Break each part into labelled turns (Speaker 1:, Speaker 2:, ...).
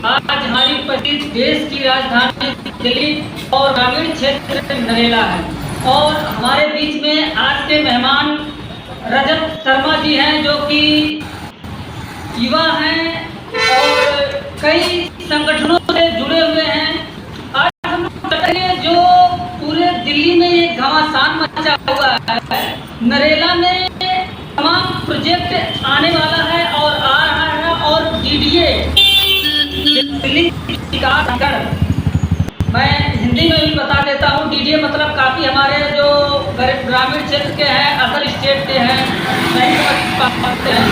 Speaker 1: आज हमारी उपस्थित देश की राजधानी दिल्ली और ग्रामीण क्षेत्र नरेला है और हमारे बीच में आज के मेहमान रजत शर्मा जी हैं जो कि युवा हैं और कई संगठनों से जुड़े हुए हैं। आज हम लोग करेंगे जो पूरे दिल्ली में एक घमासान मचा हुआ है। नरेला में तमाम प्रोजेक्ट आने वाला है और आ रहा है और डीडीए दिल्ली विकास कर, मैं हिंदी में भी बता देता हूँ। डीडीए मतलब काफ़ी हमारे जो ग्रामीण क्षेत्र के हैं, अदर स्टेट के हैं, नहीं समझ पाते हैं।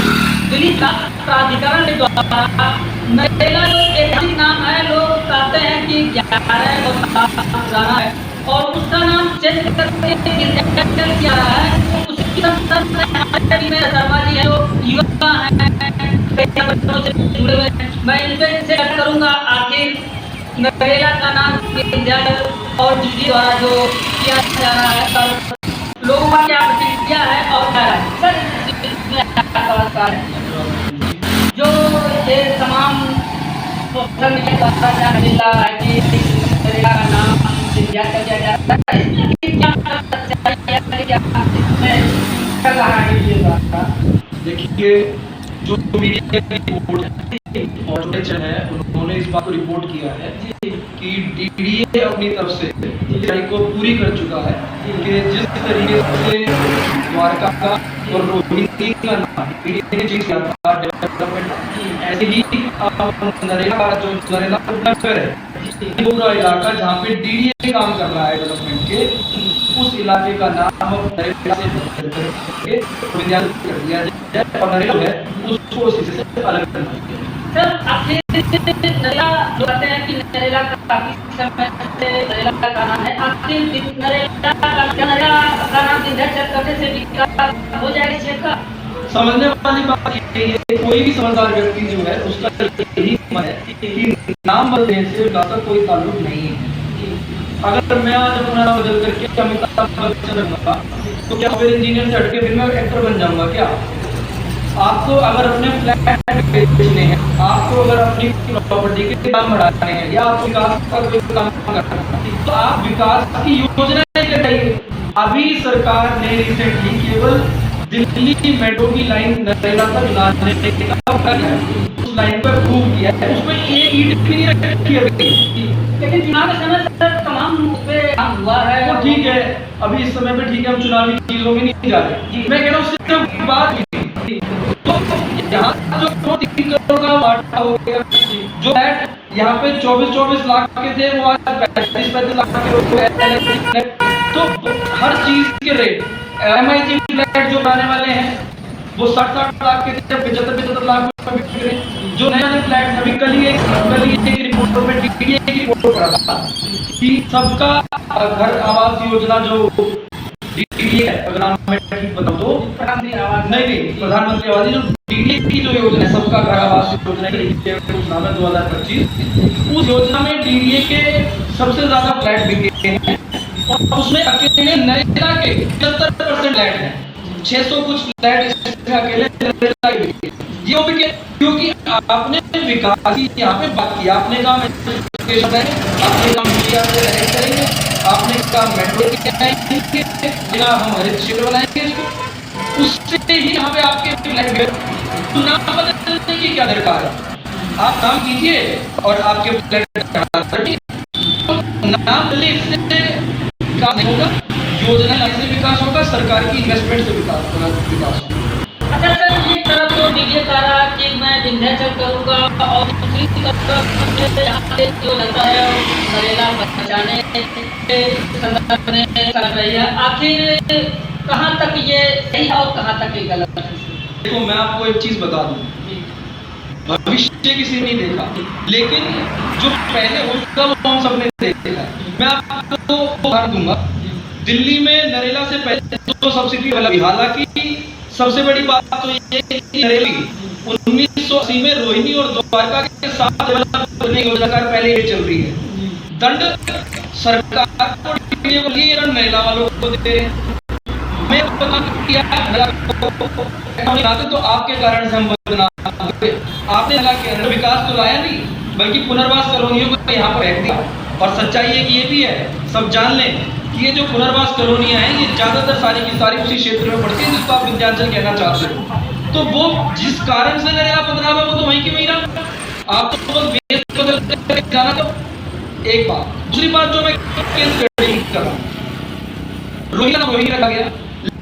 Speaker 1: दिल्ली प्राधिकरण के द्वारा नरेला जो ऐतिहासिक नाम है, लोग कहते हैं कि 11 पुराना है और उसका नाम चेंज करके किया रहा है। उसकी संदर्भ में शर्मा जी है जो युवा हैं, बच्चों से जुड़े हुए हैं। मैं इनसे करूँगा आखिर नरेला का नाम विंध्याचल और डीडी द्वारा जो किया जा रहा है तब लोगों का क्या प्रतिक्रिया है और क्या है सर जो ये तमाम सोशल मीडिया द्वारा क्या मिला है कि नरेला का नाम विंध्याचल किया जा रहा है।
Speaker 2: देखिए, जो मीडिया की रिपोर्ट है उन्होंने इस बात को रिपोर्ट किया है कि डीडीए अपनी तरफ से तैयारी को पूरी कर चुका है कि जिस तरीके से द्वारका का और रोहिणी का नाम डीडीए ने किया था डेवलपमेंट, ऐसे ही नरेला जो नरेला नगर है पूरा इलाका जहाँ पे डीडीए काम कर रहा है डेवलपमेंट के, उस इलाके का नाम नरेला से विंध्याचल कर दिया जाए और नरेला है उसको उसी से अलग करना है।
Speaker 1: सर आखिर नरेला लोग कहते हैं कि नरेला का काफी समय से नरेला का नाम है। आखिर नरेला का नाम विंध्याचल करने से विकास हो जाएगा इस क्षेत्र का?
Speaker 2: समझने वाली बात ये है, कोई भी समझदार व्यक्ति जो है उसका यही मन है कि नाम बदलने से विकास का कोई ताल्लुक नहीं है। अगर मैं आज अपना नाम बदल करके अमिताभ बच्चन रहूंगा तो क्या फिर इंजीनियर से हटके फिर मैं एक्टर बन जाऊंगा क्या? आपको अगर अपने फ्लैट बेचने हैं, आपको अगर अपनी प्रॉपर्टी के दाम बढ़ाने हैं या आप विकास का कोई काम करना है तो आप विकास की योजना लगाइए। अभी सरकार ने रिसेंटली केवल दिल्ली मेट्रो की लाइन नरेला तक लाने का उस लाइन पर प्रूव किया है, उसमें एक ईंट भी नहीं रखी है।
Speaker 1: लेकिन चुनाव के समय सर तमाम पे काम हुआ है।
Speaker 2: वो ठीक है, अभी इस समय पे ठीक है, हम चुनावी चीजों में नहीं जा रहे। मैं कह रहा हूँ सिर्फ बात तो यहाँ जो 3 करोड़ का वाटा हो गया, जो फ्लैट यहाँ पे 24 लाख के थे वो आज 35 लाख के हो गए। तो हर चीज के रेट MIG फ्लैट जो बनाने वाले हैं वो 60 लाख के थे, 75 लाख में बिक रहे। जो नया फ्लैट अभी कल ही एक रिपोर्ट में डीडीए की रिपोर्ट पड़ा था कि सबका घर आवास योजना जो डीडीए है, अगर मैं ठीक बताऊं तो प्रधानमंत्री आवास जो डीडीए की जो योजना है, सबका घर आवास योजना नाम है 2025, उस योजना में डीडीए के सबसे ज्यादा फ्लैट बिके हैं और उसमें अकेले नरेला के 75% फ्लैट है। 600 कुछ फ्लैट अकेले नरेला के बिके। ये बिके क्योंकि आपने विकास की यहाँ पे बात की, आपने कहा एजुकेशन है, आपने कहा मीडिया से रह करेंगे, आपने कहा मेट्रो की हम हरित क्षेत्र बनाएंगे इसको, उससे ही यहाँ पे आपके फ्लैट गए। तो नाम बदलने की क्या दरकार है? आप काम कीजिए और आपके फ्लैट नाम बदले इससे विकास नहीं होगा, योजना से विकास होगा, सरकार की इन्वेस्टमेंट से विकास होगा।
Speaker 1: अच्छा सर, एक तरफ तो डीडीए कह रहा है कि मैं विंध्याचल करूंगा और दूसरी तरफ यहाँ से जो लगता है नरेला बचाने के संदर्भ में कर रही है। आखिर कहाँ तक ये सही है और कहाँ तक ये गलत है?
Speaker 2: देखो, मैं आपको एक चीज बता दूं, भविष्य किसी ने नहीं देखा, लेकिन जो पहले होगा वो हम सबने देखा है। मैं आपको उदाहरण दूंगा, दिल्ली में नरेला से पहले तो सब्सिडी लगी। हालांकि सबसे बड़ी बात तो ये कि नरेला 1980 में रोहिणी और द्वारका के साथ डेवलप करने की योजना पहले ये चल रही है। दंड सरकार को नरेला वालों को दे, मैं तो आपके कारण से हम बदनाम हुए। आपने लगा कि विकास तो लाया नहीं, बल्कि पुनर्वास कॉलोनियों को यहाँ पर फेंक दिया। और सच्चाई एक ये भी है, सब जान लें कि ये जो पुनर्वास कॉलोनियां हैं, ये ज्यादातर सारी की सारी उसी क्षेत्र में पड़ती है जिसको आप विंध्याचल कहना चाहते हो। तो वो जिस कारण से नरेगा बदनाम है वो तो वहीं की वहीं रहा। आप तो बस बेस बदल के जाना। तो एक बात, दूसरी बात जो मैं केस कर रहा हूं, रोहिंगा को रोहिंगा रखा गया,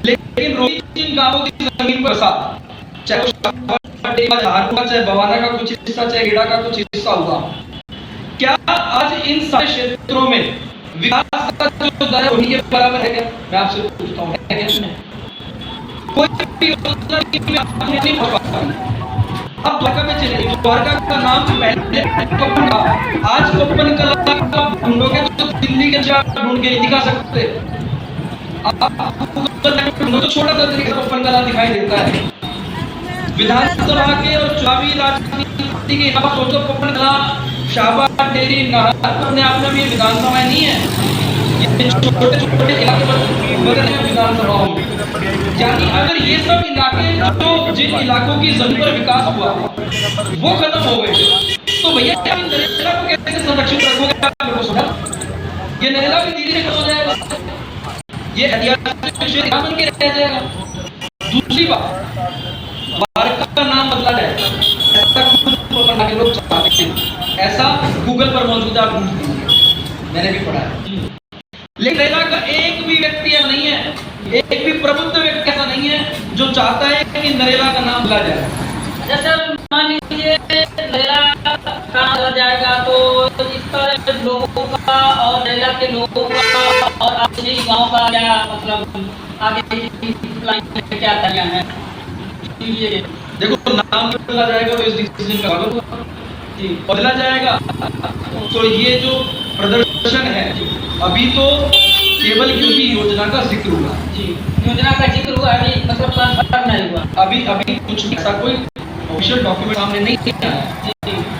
Speaker 2: लेकिन रोहिंगा जिन गांवों की जमीन पर बसा, चाहे बवाना का कुछ हिस्सा, चाहे गेड़ा का कुछ हिस्सा हुआ, क्या आज इन सारे क्षेत्रों में विकास का जो दर है वही के बराबर है क्या? मैं आपसे पूछता हूं, है क्या? कोई भी योजना नहीं पहुंच पाती। अब द्वारका में चले, द्वारका का नाम पहले कोपन था, आज कोपन कला ढूंढोगे तो दिल्ली के चार ढूंढ के दिखा सकते। आप ढूंढो तो छोटा सा तरीके से कोपन कला दिखाई देता है। विधानसभा के और चुनावी राजनीति के हिसाब से कोपन कला, शाहबाद, टेरी, नाहर अपने आप में ये विधानसभाएं नहीं है, ये छोटे छोटे इलाके बदल हैं विधानसभाओं में। यानी अगर ये सब इलाके जो जिन इलाकों की जमीन पर विकास हुआ वो खत्म हो गए, तो भैया क्या नरेगा को कैसे संरक्षित रखोगे? आप लोगों को समझा, ये नरेगा भी धीरे धीरे खत्म हो जाएगा, ये ऐतिहासिक क्षेत्र बन के रह जाएगा। दूसरी बात, द्वारका का नाम बदला जाएगा, ऐसा खुद बना के लोग चाहते हैं, ऐसा गूगल पर मौजूद आप ढूंढ लीजिए, मैंने भी पढ़ा है। लेकिन नरेगा का एक भी व्यक्ति ऐसा नहीं है, एक भी प्रबुद्ध व्यक्ति ऐसा नहीं है जो चाहता है कि नरेगा का नाम बदला जाए।
Speaker 1: जैसे मान लीजिए नरेगा का नाम बदला जाएगा तो इस पर लोगों का और नरेगा के लोगों का और अपने गांव का क्या मतलब आगे क्या तैयार है?
Speaker 2: देखो, नाम बदला जाएगा तो इस डिसीजन का बदला जाएगा, तो ये जो प्रदर्शन है अभी तो केवल क्योंकि योजना का जिक्र हुआ
Speaker 1: जी, योजना का जिक्र हुआ, अभी मतलब कंफर्म नहीं हुआ,
Speaker 2: अभी कुछ ऐसा कोई ऑफिशियल डॉक्यूमेंट सामने नहीं आया है,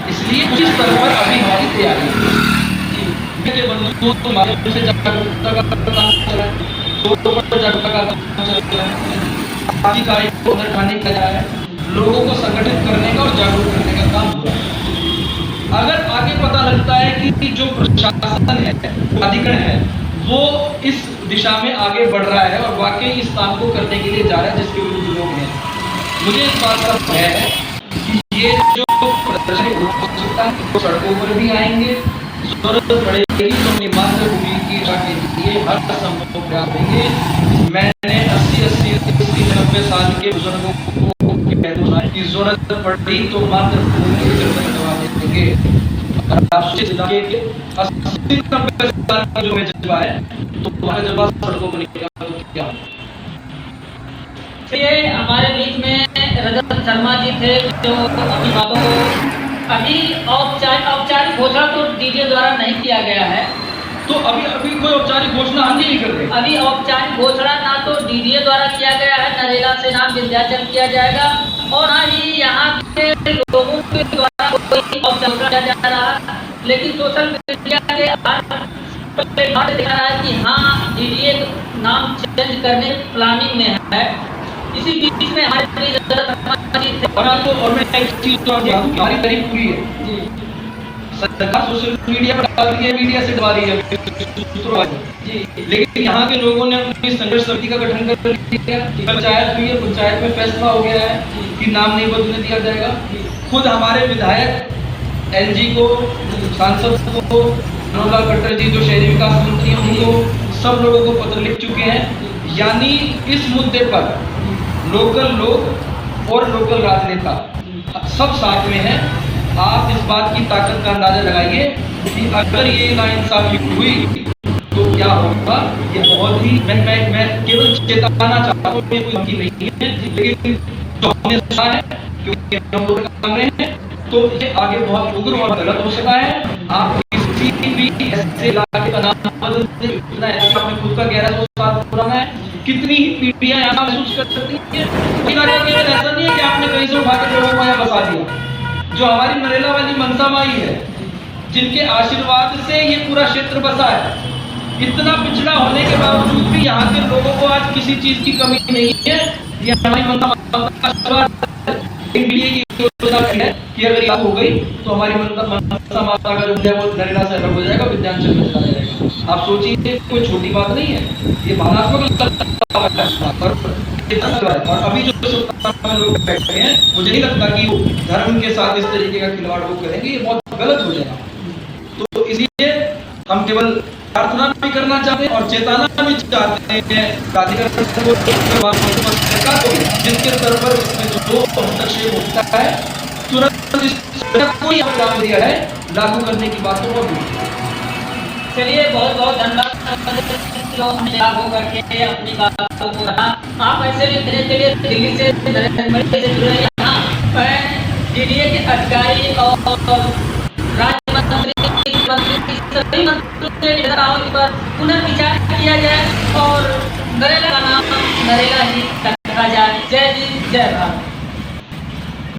Speaker 2: इसलिए उस स्तर पर अभी हमारी तैयारी है के बंधुओं तो माध्यम से जागरूकता का काम चल रहा है, जागरूकता का काम चल रहा है, अधिकारी को अंदर खाने का है, लोगों को संगठित करने का और जागरूक करने का काम हो रहा है। अगर आगे पता लगता है कि जो प्रशासन है, अधिग्रहण है, वो इस दिशा में आगे बढ़ रहा है और वाकई इस काम को करने के लिए जा रहा है जिसके विरुद्ध लोग हैं, मुझे इस बात का भय है कि ये जो प्रदर्शन हो सकता है वो सड़कों पर भी आएंगे, जरूरत पड़ेगी तो अपनी मातृभूमि की रक्षा के लिए हर संभव प्रयास करेंगे। मैंने 80-90 साल के बुजुर्गों को कह दूंगा कि जरूरत पड़ी तो मातृभूमि की रक्षा करवा देंगे। आप इलाके के 80-90 साल का जो जज्बा है, तो वह जज्बा सड़कों पर निकला तो क्या?
Speaker 1: ये हमारे बीच में रजत शर्मा जी थे जो अपनी बातों को अभी औपचारिक घोषणा तो डीजे द्वारा नहीं किया गया है,
Speaker 2: तो अभी कोई औपचारिक घोषणा हम नहीं कर रहे।
Speaker 1: अभी औपचारिक घोषणा ना तो डीडीए द्वारा किया गया है, नरेगा से नाम विंध्याचल किया जाएगा और ना ही यहाँ के लोगों के द्वारा कोई औपचारिक किया जा रहा है। लेकिन सोशल मीडिया के दिखा रहा है कि हाँ डीडीए नाम चेंज करने प्लानिंग में है। इसी बीच में हमारी
Speaker 2: और मैं एक चीज तो हमारी तारीफ पूरी है, सरकार सोशल मीडिया पर डाल रही है, मीडिया से दबा रही है जी, लेकिन यहाँ के लोगों ने अपनी संघर्ष समिति का गठन कर लिया, पंचायत हुई है, पंचायत में फैसला हो गया है कि नाम नहीं बदलने दिया जाएगा। खुद हमारे विधायक एलजी को, सांसद को, मनोहर खट्टर जी जो शहरी विकास मंत्री हैं उनको, सब लोगों को पत्र लिख चुके हैं। यानी इस मुद्दे पर लोकल लोग और लोकल राजनेता सब साथ में हैं। आप इस बात की ताकत का अंदाजा लगाइए कि अगर ये नाइंसाफी हुई तो क्या होगा। ये बहुत ही मैं केवल चेताना चाहता हूँ, ये कोई नहीं है, लेकिन जो हमने सुना है क्योंकि हम लोग काम रहे हैं, तो ये आगे बहुत उग्र और गलत हो सकता है। आप किसी भी ऐसे इलाके का नाम बदल दें, इतना ऐसा अपने खुद का 1100 साल पुराना है, कितनी ही पीढ़ियां यहाँ महसूस कर सकती हैं। ऐसा नहीं है कि आपने कहीं से उठा के लोगों को यहाँ बसा दिया। जो हमारी नरेला वाली मनसा माई है, जिनके आशीर्वाद से ये पूरा क्षेत्र बसा है, इतना पिछड़ा होने के बावजूद भी यहाँ के लोगों को आज किसी चीज की कमी नहीं है। ये हमारी मनसा माई का आशीर्वाद है। कि अगर ये लागू हो गई तो हमारी मनसा माता का जो है वो नरेला से अलग हो जाएगा, विद्यांचल में चला जाएगा। आप सोचिए कोई छोटी बात नहीं है, ये भावनात्मक और अभी जो सत्ता में लोग बैठे हैं, मुझे नहीं लगता कि वो धर्म के साथ इस तरीके का खिलवाड़ वो करेंगे, ये बहुत गलत हो जाएगा। तो इसलिए हम केवल प्रार्थना भी करना चाहते हैं और चेताना भी चाहते हैं जिसके स्तर पर इसमें जो हस्तक्षेप होता है तुरंत कोई काम दिया है लागू करने की बात तो बहुत दूर।
Speaker 1: चलिए बहुत बहुत धन्यवाद लागू करके अपनी बातों को रहा। आप ऐसे भी चलिए दिल्ली से जुड़े यहाँ DDA के अधिकारी और राज्य मंत्री सभी मंत्रियों पर पुनर्विचार किया जाए और नरेला का नाम नरेला ही रखा जाए। जय हिंद जय भारत।